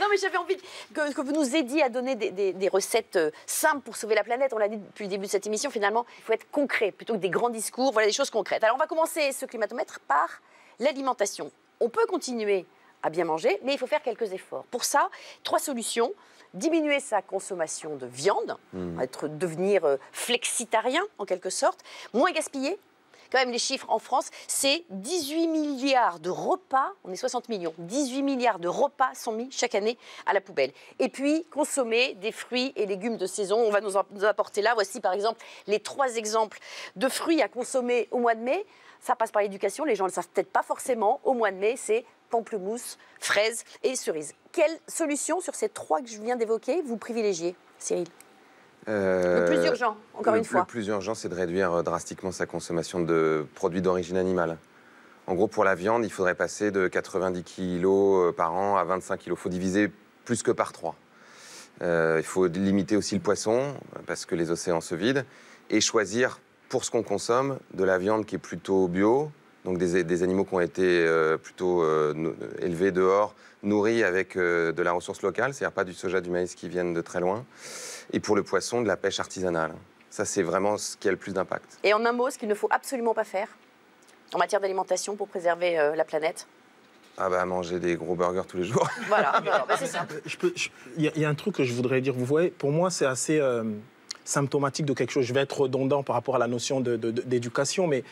Non, mais j'avais envie que vous nous aidiez à donner des recettes simples pour sauver la planète. On l'a dit depuis le début de cette émission, finalement, il faut être concret plutôt que des grands discours. Voilà, des choses concrètes. Alors, on va commencer ce climatomètre par l'alimentation. On peut continuer à bien manger, mais il faut faire quelques efforts. Pour ça, 3 solutions. Diminuer sa consommation de viande, devenir flexitarien en quelque sorte, moins gaspiller. Quand même, les chiffres en France, c'est 18 milliards de repas, on est 60 millions, 18 milliards de repas sont mis chaque année à la poubelle. Et puis, consommer des fruits et légumes de saison. On va nous apporter là, voici par exemple les 3 exemples de fruits à consommer au mois de mai. Ça passe par l'éducation, les gens ne le savent peut-être pas forcément. Au mois de mai, c'est pamplemousse, fraises et cerises. Quelle solution sur ces 3 que je viens d'évoquer vous privilégiez, Cyril ? Le plus urgent, encore une fois. Le plus urgent, c'est de réduire drastiquement sa consommation de produits d'origine animale. En gros, pour la viande, il faudrait passer de 90 kg par an à 25 kg. Il faut diviser plus que par 3. Il faut limiter aussi le poisson, parce que les océans se vident, et choisir, pour ce qu'on consomme, de la viande qui est plutôt bio, donc des animaux qui ont été plutôt élevés dehors, nourris avec de la ressource locale, c'est-à-dire pas du soja, du maïs qui viennent de très loin. Et pour le poisson, de la pêche artisanale. Ça, c'est vraiment ce qui a le plus d'impact. Et en un mot, ce qu'il ne faut absolument pas faire en matière d'alimentation pour préserver la planète? Ah bah, manger des gros burgers tous les jours. Voilà, c'est ça. Il y a un truc que je voudrais dire. Vous voyez, pour moi, c'est assez symptomatique de quelque chose. Je vais être redondant par rapport à la notion d'éducation, mais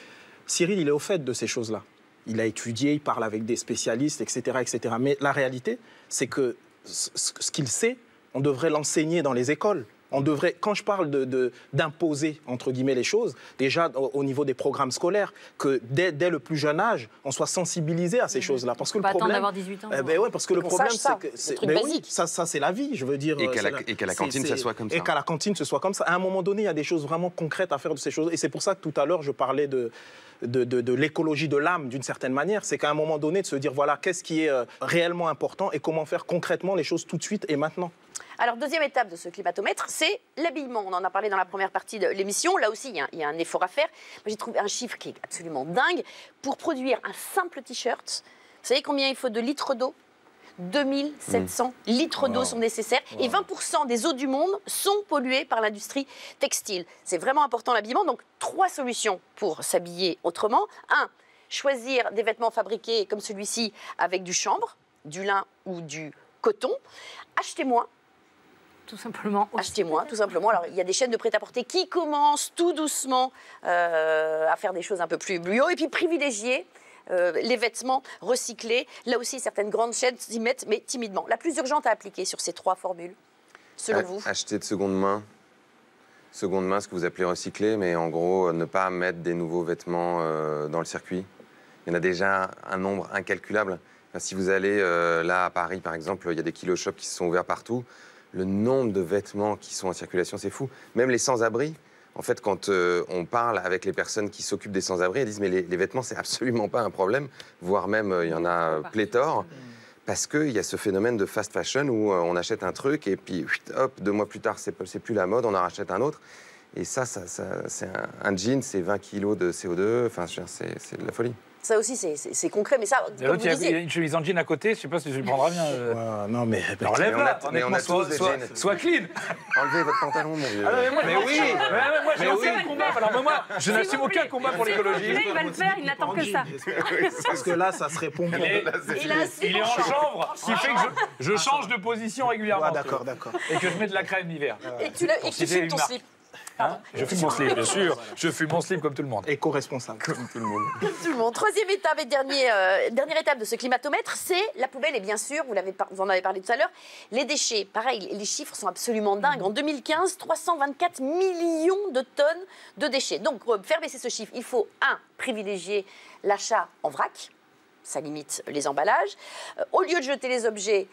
Cyril, il est au fait de ces choses-là. Il a étudié, il parle avec des spécialistes, etc., etc. Mais la réalité, c'est que ce qu'il sait, on devrait l'enseigner dans les écoles. On devrait, quand je parle d'imposer, entre guillemets, les choses, déjà au niveau des programmes scolaires, que dès le plus jeune âge, on soit sensibilisé à ces choses-là. Parce que le problème, d'avoir 18 ans. Ouais, parce que le problème, c'est que ça c'est la vie, je veux dire. Et qu'à la cantine, ça soit comme ça. Et qu'à la cantine, ce soit comme ça. À un moment donné, il y a des choses vraiment concrètes à faire de ces choses. Et c'est pour ça que tout à l'heure, je parlais de l'écologie de l'âme, d'une certaine manière. C'est qu'à un moment donné, de se dire, voilà, qu'est-ce qui est réellement important et comment faire concrètement les choses tout de suite et maintenant. Alors, deuxième étape de ce climatomètre, c'est l'habillement. On en a parlé dans la première partie de l'émission. Là aussi, il y a un effort à faire. Moi, j'ai trouvé un chiffre qui est absolument dingue. Pour produire un simple t-shirt, vous savez combien il faut de litres d'eau? 2700 litres d'eau sont nécessaires. Et 20% des eaux du monde sont polluées par l'industrie textile. C'est vraiment important, l'habillement. Donc, 3 solutions pour s'habiller autrement. 1, choisir des vêtements fabriqués comme celui-ci avec du chanvre, du lin ou du coton. Achetez moins. Tout simplement. Achetez moins, tout simplement. Alors, il y a des chaînes de prêt-à-porter qui commencent tout doucement à faire des choses un peu plus bio. Et puis, privilégier les vêtements recyclés. Là aussi, certaines grandes chaînes s'y mettent, mais timidement. La plus urgente à appliquer sur ces 3 formules, selon vous? Acheter de seconde main. Seconde main, ce que vous appelez recycler, mais en gros, ne pas mettre des nouveaux vêtements dans le circuit. Il y en a déjà un nombre incalculable. Enfin, si vous allez là à Paris, par exemple, il y a des kilo shops qui se sont ouverts partout. Le nombre de vêtements qui sont en circulation, c'est fou. Même les sans-abri, en fait, quand on parle avec les personnes qui s'occupent des sans-abri, elles disent mais les vêtements, c'est absolument pas un problème, voire même il y en a pléthore, parce qu'il y a ce phénomène de fast fashion où on achète un truc et puis hop, 2 mois plus tard, c'est plus la mode, on en rachète un autre. Et ça c'est un jean, c'est 20 kilos de CO2, enfin, c'est de la folie. Ça aussi, c'est concret, mais ça, comme vous Il y disiez... a une chemise en jean à côté, je ne sais pas si je le prendras bien. Non, mais... Enlève-la, mais on a tous des jeans. sois clean. Enlevez votre pantalon, mon vieux. Mais oui, moi j'ai lancé le combat. Alors moi, je n'assume aucun combat pour l'écologie. Il va le faire, il n'attend que ça. Parce que là, ça se répond pour... Il est en chanvre, ce qui fait que je change de position régulièrement. D'accord. Et que je mets de la crème l'hiver. Et tu fumes ton slip. Je fume mon slip, bien sûr. Je fume mon slip comme tout le monde. Éco-responsable. Comme tout le monde. Tout le monde. Troisième étape et dernière étape de ce climatomètre, c'est la poubelle. Et bien sûr, vous en avez parlé tout à l'heure, les déchets. Pareil, les chiffres sont absolument dingues. En 2015, 324 millions de tonnes de déchets. Donc, pour faire baisser ce chiffre, il faut, 1, privilégier l'achat en vrac. Ça limite les emballages. Au lieu de jeter les objets,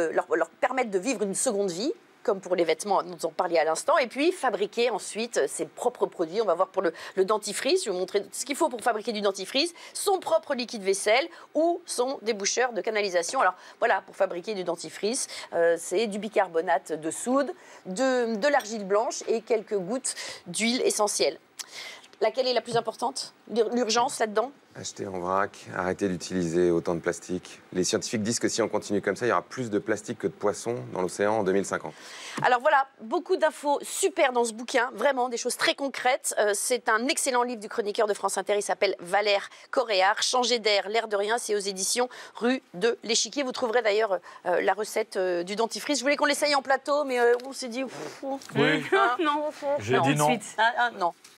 leur permettre de vivre une seconde vie, comme pour les vêtements dont on parlait à l'instant, et puis fabriquer ensuite ses propres produits. On va voir pour le dentifrice, je vais vous montrer ce qu'il faut pour fabriquer du dentifrice, son propre liquide vaisselle ou son déboucheur de canalisation. Alors voilà, pour fabriquer du dentifrice, c'est du bicarbonate de soude, de l'argile blanche et quelques gouttes d'huile essentielle. Laquelle est la plus importante? L'urgence là-dedans? Acheter en vrac, arrêter d'utiliser autant de plastique. Les scientifiques disent que si on continue comme ça, il y aura plus de plastique que de poissons dans l'océan en 2050. Alors voilà, beaucoup d'infos super dans ce bouquin, vraiment des choses très concrètes. C'est un excellent livre du chroniqueur de France Inter, il s'appelle Valère Coréard, Changer d'air, l'air de rien, c'est aux éditions Rue de l'Échiquier. Vous trouverez d'ailleurs la recette du dentifrice. Je voulais qu'on l'essaye en plateau, mais on s'est dit... Oui. Non, J'ai dit non. non.